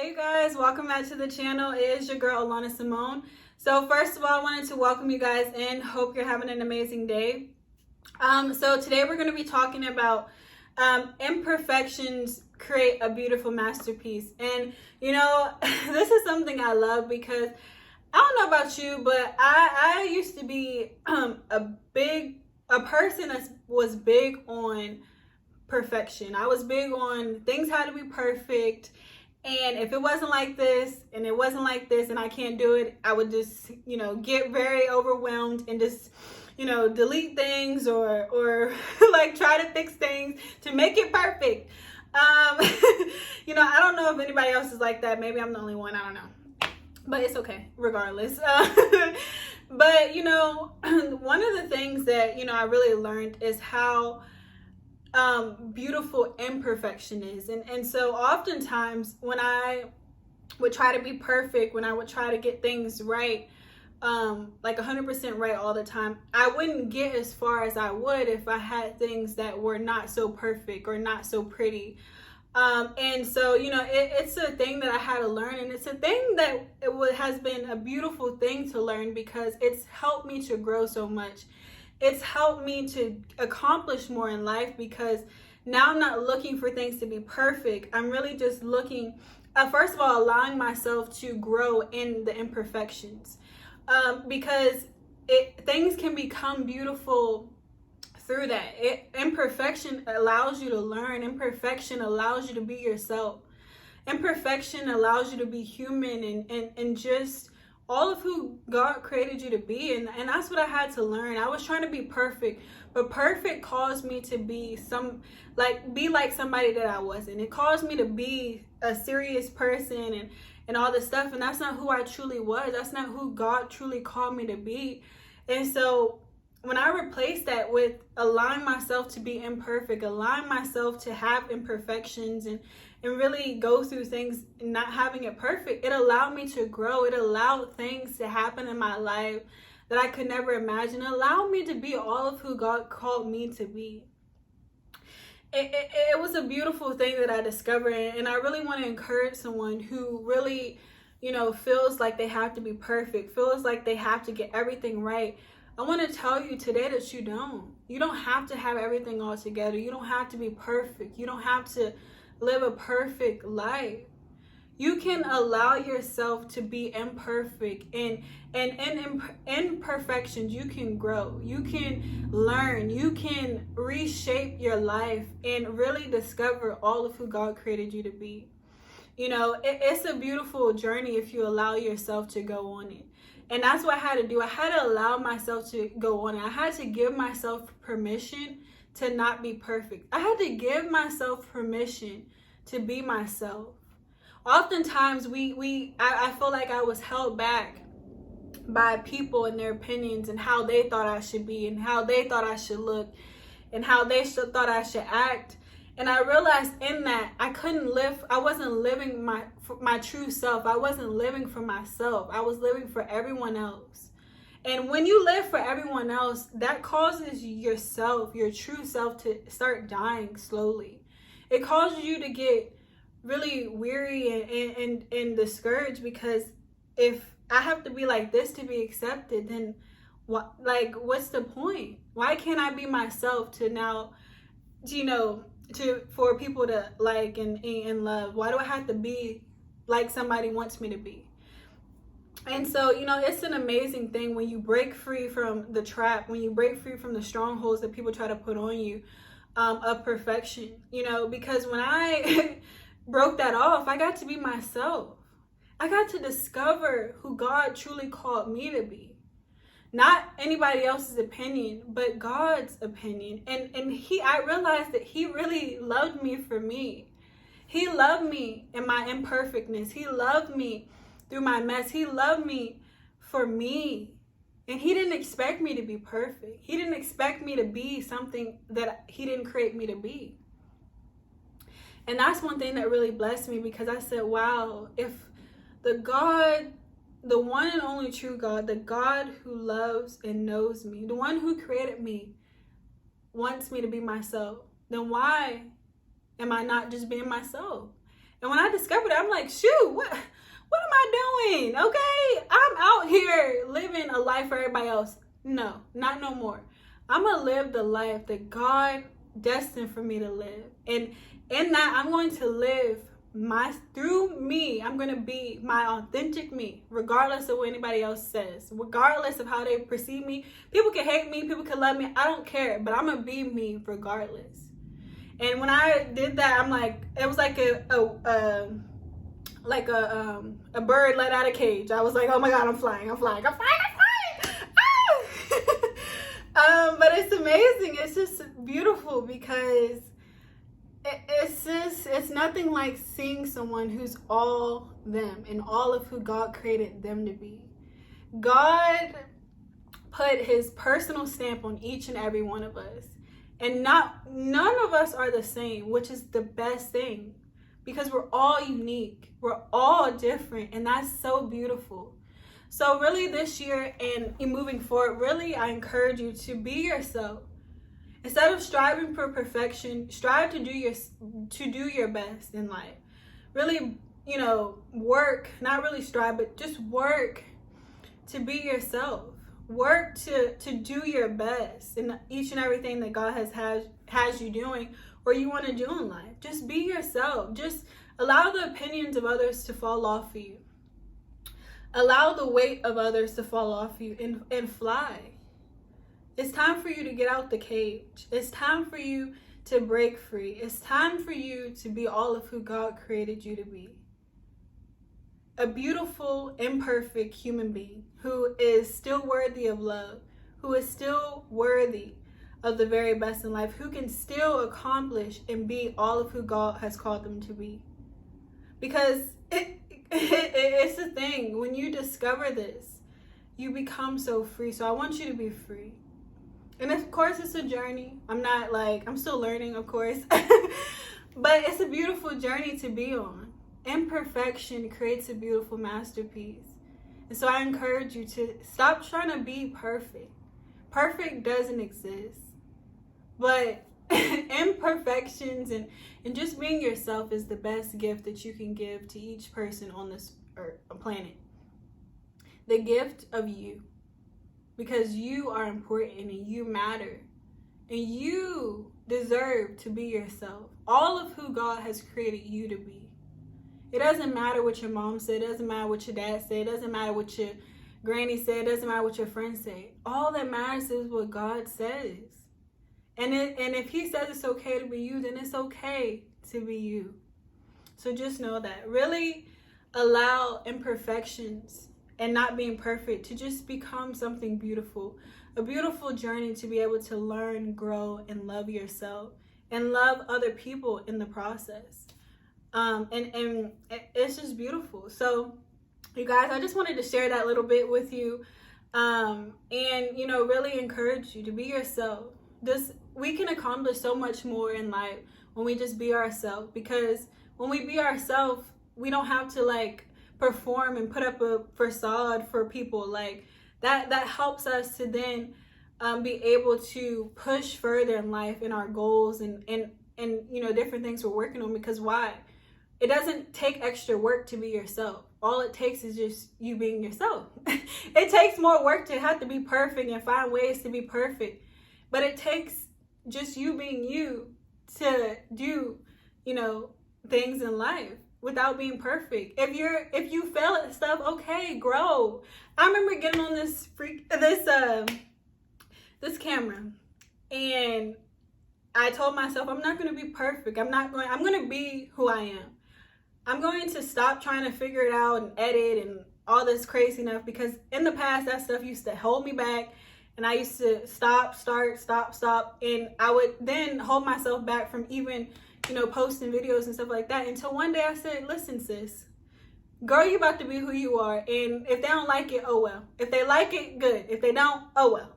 Hey you guys, welcome back to the channel. It is your girl Alana Simone. So first of all, I wanted to welcome you guys in. Hope you're having an amazing day. So today we're going to be talking about imperfections create a beautiful masterpiece. And you know, this is something I love because I don't know about you, but I used to be a person that was big on perfection. I was big on things had to be perfect. And if it wasn't like this and it wasn't like this and I can't do it, I would just, get very overwhelmed and just, delete things or like try to fix things to make it perfect. I don't know if anybody else is like that. Maybe I'm the only one. I don't know. But it's okay, regardless. But, one of the things that, I really learned is how beautiful imperfection is. And so oftentimes when I would try to be perfect, when I would try to get things right, like 100% right all the time, I wouldn't get as far as I would if I had things that were not so perfect or not so pretty. And so, it's a thing that I had to learn, and it's a thing that has been a beautiful thing to learn because it's helped me to grow so much. It's helped me to accomplish more in life because now I'm not looking for things to be perfect. I'm really just looking, first of all, allowing myself to grow in the imperfections, because things can become beautiful through that. Imperfection allows you to learn. Imperfection allows you to be yourself. Imperfection allows you to be human and just all of who God created you to be. And that's what I had to learn. I was trying to be perfect, but perfect caused me to be like somebody that I wasn't. It caused me to be a serious person and all this stuff. And that's not who I truly was. That's not who God truly called me to be. And so when I replaced that with allowing myself to be imperfect, allowing myself to have imperfections and really go through things not having it perfect, it allowed me to grow. It allowed things to happen in my life that I could never imagine. It allowed me to be all of who God called me to be. It was a beautiful thing that I discovered, and I really want to encourage someone who really, feels like they have to be perfect, feels like they have to get everything right. I want to tell you today that you don't. You don't have to have everything all together. You don't have to be perfect. You don't have to live a perfect life. You can allow yourself to be imperfect, and in imperfections you can grow, you can learn, you can reshape your life and really discover all of who God created you to be. It's a beautiful journey if you allow yourself to go on it. And that's what I had to do. I had to allow myself to go on it. I had to give myself permission to not be perfect. I had to give myself permission to be myself. Oftentimes I feel like I was held back by people and their opinions and how they thought I should be and how they thought I should look and how they thought I should act. And I realized in that I wasn't living my true self. I wasn't living for myself. I was living for everyone else. And when you live for everyone else, that causes yourself, your true self, to start dying slowly. It causes you to get really weary and discouraged, because if I have to be like this to be accepted, then what's the point? Why can't I be myself to now, for people to like and love? Why do I have to be like somebody wants me to be? And so, it's an amazing thing when you break free from the trap, when you break free from the strongholds that people try to put on you, of perfection, because when I broke that off, I got to be myself. I got to discover who God truly called me to be. Not anybody else's opinion, but God's opinion. And I realized that He really loved me for me. He loved me in my imperfectness. He loved me through my mess. He loved me for me. And He didn't expect me to be perfect. He didn't expect me to be something that He didn't create me to be. And that's one thing that really blessed me, because I said, wow, if the one and only true God, the God who loves and knows me, the one who created me, wants me to be myself, then why am I not just being myself? And when I discovered it, I'm like, shoot, what am I doing? Okay, I'm out here living a life for everybody else. No, not no more. I'm going to live the life that God destined for me to live. And in that, I'm going to live through me, I'm going to be my authentic me, regardless of what anybody else says, regardless of how they perceive me. People can hate me, people can love me, I don't care, but I'm going to be me regardless. And when I did that, I'm like, it was like a bird let out of a cage. I was like, oh my God, I'm flying. Ah! But it's amazing. It's just beautiful because it's nothing like seeing someone who's all them and all of who God created them to be. God put his personal stamp on each and every one of us. And none of us are the same, which is the best thing, because we're all unique. We're all different, and that's so beautiful. So really this year and moving forward, really I encourage you to be yourself. Instead of striving for perfection, strive to do your best in life. Really, work, not really strive, but just work to be yourself. Work to do your best in each and everything that God has you doing or you want to do in life. Just be yourself. Just allow the opinions of others to fall off of you. Allow the weight of others to fall off you and fly. It's time for you to get out the cage. It's time for you to break free. It's time for you to be all of who God created you to be. A beautiful, imperfect human being who is still worthy of love, who is still worthy of the very best in life, who can still accomplish and be all of who God has called them to be. Because it's the thing, when you discover this, you become so free. So I want you to be free. And of course, it's a journey. I'm still learning, of course. But it's a beautiful journey to be on. Imperfection creates a beautiful masterpiece. And so I encourage you to stop trying to be perfect. Perfect doesn't exist. But imperfections and just being yourself is the best gift that you can give to each person on this planet. The gift of you. Because you are important and you matter. And you deserve to be yourself. All of who God has created you to be. It doesn't matter what your mom said. It doesn't matter what your dad said. It doesn't matter what your granny said. It doesn't matter what your friends say. All that matters is what God says. And if he says it's okay to be you, then it's okay to be you. So just know that. Really allow imperfections and not being perfect to just become something beautiful. A beautiful journey to be able to learn, grow, and love yourself. And love other people in the process. And it's just beautiful. So you guys, I just wanted to share that little bit with you. And really encourage you to be yourself. We can accomplish so much more in life when we just be ourselves, because when we be ourselves, we don't have to perform and put up a facade for people. That helps us to then be able to push further in life in our goals and different things we're working on. Because why? It doesn't take extra work to be yourself. All it takes is just you being yourself. It takes more work to have to be perfect and find ways to be perfect. But it takes just you being you to do, things in life without being perfect. If you fail at stuff, okay, grow. I remember getting on this camera, and I told myself I'm not going to be perfect. I'm going to be who I am. I'm going to stop trying to figure it out and edit and all this crazy stuff, because in the past that stuff used to hold me back, and I used to stop, and I would then hold myself back from even posting videos and stuff like that, until one day I said, listen sis, girl, you about to be who you are, and if they don't like it, oh well. If they like it, good. If they don't, oh well.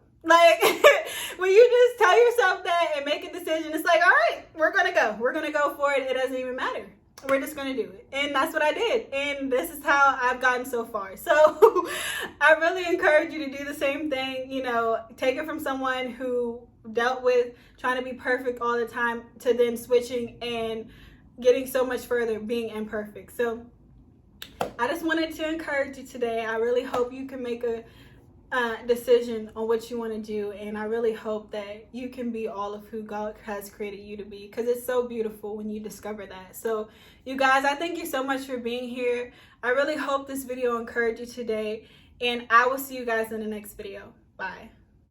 When you just tell yourself that and make a decision, it's like, all right, we're gonna go for it. It doesn't even matter. We're just going to do it. And that's what I did. And this is how I've gotten so far. So I really encourage you to do the same thing. Take it from someone who dealt with trying to be perfect all the time to then switching and getting so much further being imperfect. So I just wanted to encourage you today. I really hope you can make a decision on what you want to do, and I really hope that you can be all of who God has created you to be, because it's so beautiful when you discover that. So you guys, I thank you so much for being here. I really hope this video encouraged you today, and I will see you guys in the next video. Bye.